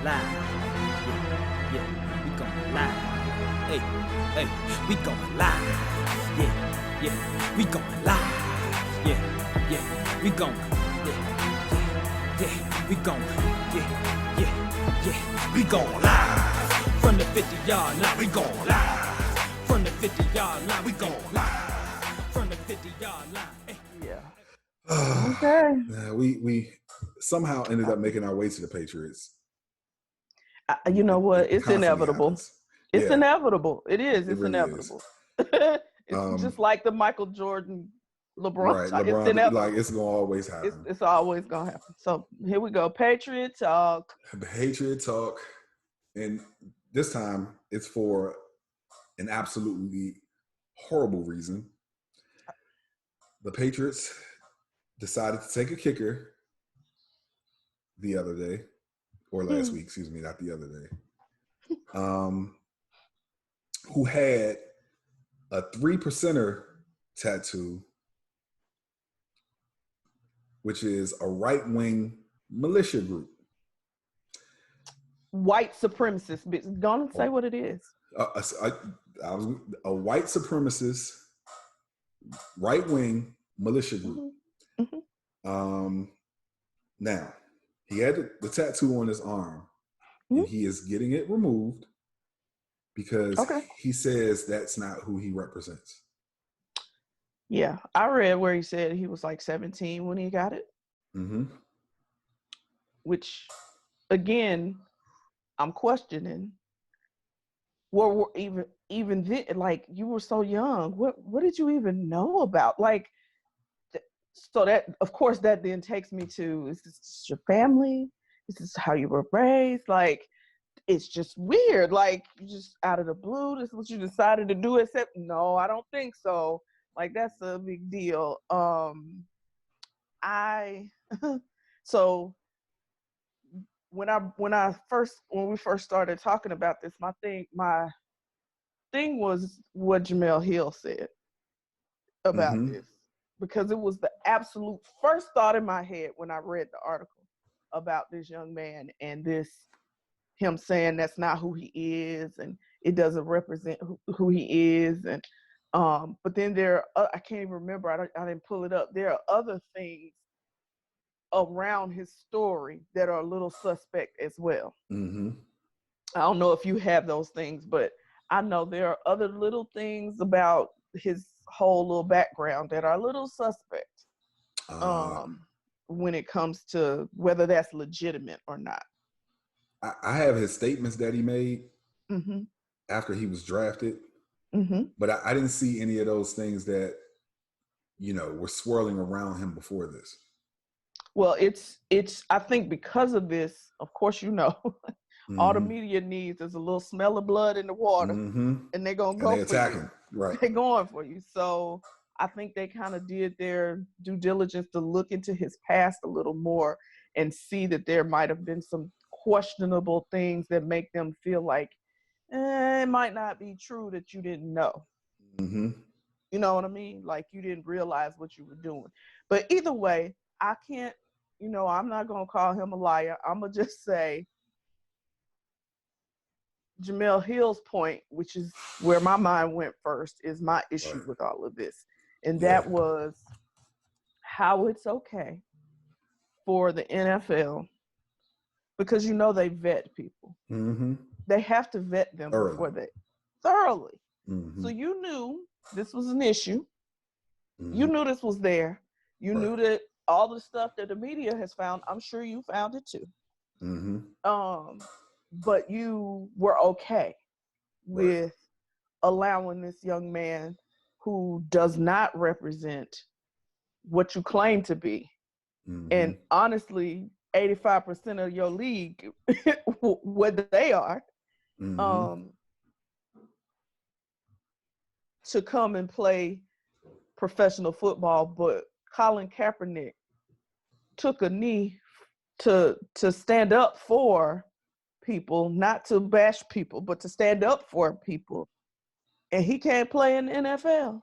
live. Yeah, yeah, we going live. Hey, hey, we going live. Yeah, yeah, we going live. Yeah, yeah, we going. Yeah, yeah, yeah, we going. Yeah, yeah, yeah, we going live. From the 50-yard line, we going live. From the 50-yard line, we going live. From the 50-yard line. Hey. Yeah. Okay. We somehow ended up making our way to the Patriots. You know what? It's inevitable. Happens. It's inevitable. It is. It's really inevitable. It's just like the Michael Jordan, LeBron. Right, LeBron. It's inevitable. Like it's gonna always happen. It's always gonna happen. So here we go. Patriot talk. Patriot talk, and this time it's for an absolutely horrible reason. The Patriots decided to take a kicker the other day, or last week, excuse me, not the other day, who had a 3%er tattoo, which is a right-wing militia group. White supremacist. Go on and say what it is. I was a white supremacist, right-wing militia group. Mm-hmm. Now, he had the tattoo on his arm, and he is getting it removed because he says that's not who he represents. Yeah, I read where he said he was like 17 when he got it. Mm-hmm. Which, again, I'm questioning. Well, even then, like, you were so young. What did you even know about? Like, so that, of course, that then takes me to, is this your family? Is this how you were raised? Like, it's just weird. Like, you just out of the blue, this is what you decided to do, except, no, I don't think so. Like, that's a big deal. So when we first started talking about this, my thing was what Jemele Hill said about this, because it was the absolute first thought in my head when I read the article about this young man and him saying that's not who he is and it doesn't represent who he is. And but then I can't even remember, I didn't pull it up. There are other things around his story that are a little suspect as well. Mm-hmm. I don't know if you have those things, but I know there are other little things about his whole little background that are a little suspect when it comes to whether that's legitimate or not. I have his statements that he made after he was drafted, but I didn't see any of those things that, were swirling around him before this. Well, it's I think because of this, of course, all the media needs is a little smell of blood in the water, and they're going to go for you. Right. They're going for you. So I think they kind of did their due diligence to look into his past a little more and see that there might have been some questionable things that make them feel like it might not be true that you didn't know. Mm-hmm. You know what I mean? Like you didn't realize what you were doing. But either way, I can't, I'm not going to call him a liar. I'm going to just say Jemele Hill's point, which is where my mind went first, is my issue with all of this. And that was how it's okay for the NFL, because they vet people. Mm-hmm. They have to vet them thoroughly. Mm-hmm. So you knew this was an issue. Mm-hmm. You knew this was there. You knew that all the stuff that the media has found, I'm sure you found it too. Mm-hmm. But you were okay with allowing this young man who does not represent what you claim to be. Mm-hmm. And honestly, 85% of your league, what they are, to come and play professional football. But Colin Kaepernick took a knee to stand up for people, not to bash people, but to stand up for people. And he can't play in the NFL.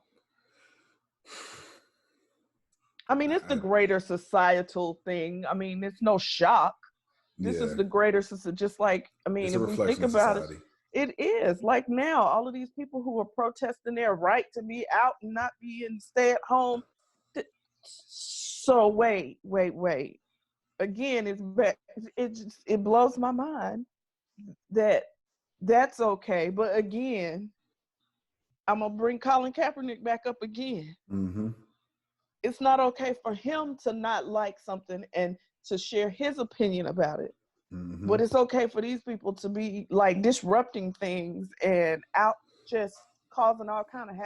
I mean, it's the greater societal thing. I mean, it's no shock. This is the greater society. Just like, I mean, if we think about it, it is. Like now, all of these people who are protesting their right to be out and not be in stay at home. So wait. Again, it blows my mind that that's okay. But again, I'm gonna bring Colin Kaepernick back up again. Mm-hmm. It's not okay for him to not like something and to share his opinion about it. Mm-hmm. But it's okay for these people to be like disrupting things and out just causing all kind of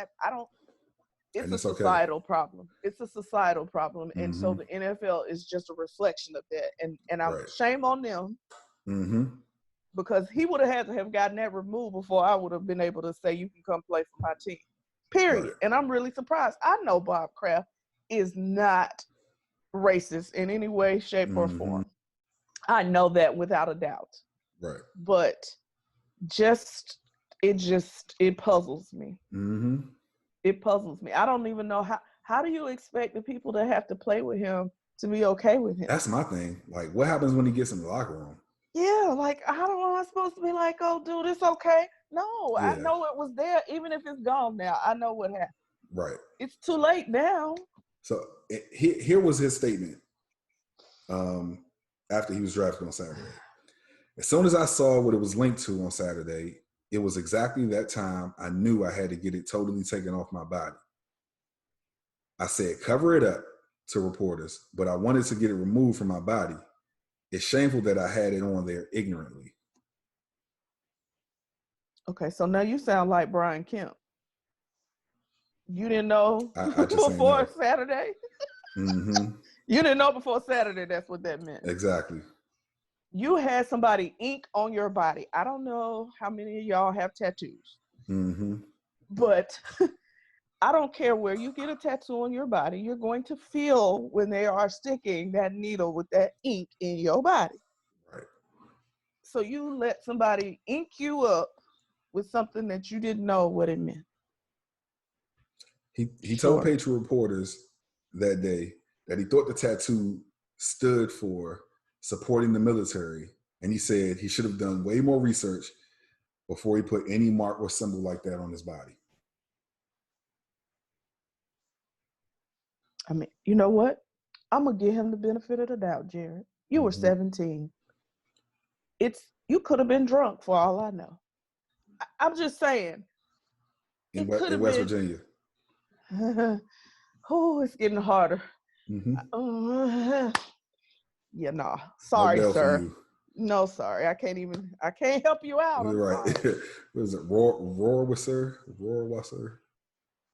it's a societal problem. It's a societal problem. Mm-hmm. And so the NFL is just a reflection of that. And I'm shame on them. Mm-hmm. Because he would have had to have gotten that removed before I would have been able to say you can come play for my team. Period. Right. And I'm really surprised. I know Bob Kraft is not racist in any way, shape, or form. I know that without a doubt. Right. But it puzzles me. Mm-hmm. It puzzles me. I don't even know how do you expect the people that have to play with him to be okay with him? That's my thing. Like, what happens when he gets in the locker room? Yeah, like, how am I supposed to be like, oh, dude, it's okay? No, I know it was there. Even if it's gone now, I know what happened. Right. It's too late now. So here was his statement after he was drafted on Saturday. As soon as I saw what it was linked to on Saturday, it was exactly that time I knew I had to get it totally taken off my body. I said, cover it up to reporters, but I wanted to get it removed from my body. It's shameful that I had it on there ignorantly. Okay, so now you sound like Brian Kemp. You didn't know I before Saturday? Mm-hmm. You didn't know before Saturday that's what that meant. Exactly. You had somebody ink on your body. I don't know how many of y'all have tattoos. Mm-hmm. But I don't care where you get a tattoo on your body, you're going to feel when they are sticking that needle with that ink in your body. Right. So you let somebody ink you up with something that you didn't know what it meant. He told Patriot reporters that day that he thought the tattoo stood for supporting the military, and he said he should have done way more research before he put any mark or symbol like that on his body. I mean, you know what? I'm gonna give him the benefit of the doubt, Jarrett. You were 17. You could have been drunk for all I know. I'm just saying. In West Virginia. Oh, it's getting harder. Mm-hmm. Yeah, no. Sorry, no sir. No, sorry. I can't help you out. You're right. What is it? Rohrwasser?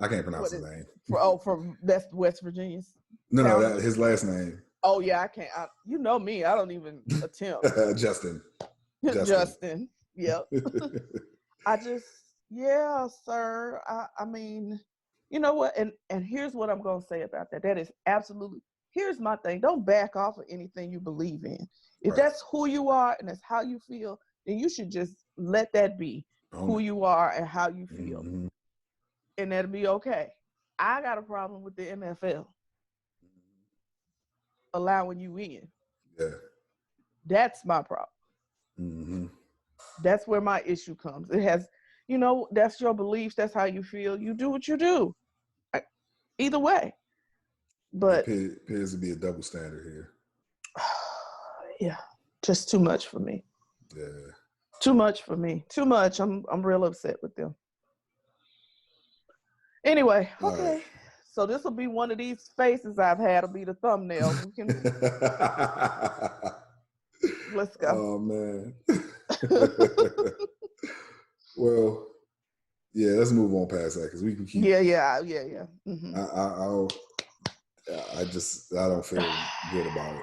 I can't pronounce his name. That's West Virginia's. No, that's his last name. Oh yeah, I can't. You know me. I don't even attempt. Justin. Yep. Yeah, sir. I mean, you know what? And here's what I'm gonna say about that. That is absolutely. Here's my thing. Don't back off of anything you believe in. If that's who you are and that's how you feel, then you should just let that be who you are and how you feel. Mm-hmm. And that'll be okay. I got a problem with the NFL allowing you in. Yeah. That's my problem. Mm-hmm. That's where my issue comes. It has, that's your beliefs. That's how you feel. You do what you do. Either way. But it appears to be a double standard here. Yeah. Just too much for me. Yeah. Too much for me. Too much. I'm real upset with them. Anyway, okay. Right. So this will be one of these faces I've had. It'll be the thumbnail. Let's go. Oh man. Well, yeah. Let's move on past that because we can keep. Yeah. Mm-hmm. I don't feel good about it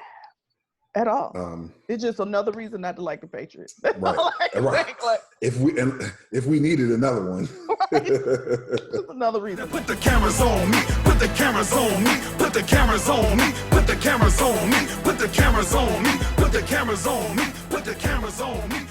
at all. It's just another reason not to like the Patriots. Right. If we needed another one. Right. Just another reason. Put the cameras on me. Put the cameras on me. Put the cameras on me. Put the cameras on me. Put the cameras on me. Put the cameras on me. Put the cameras on me.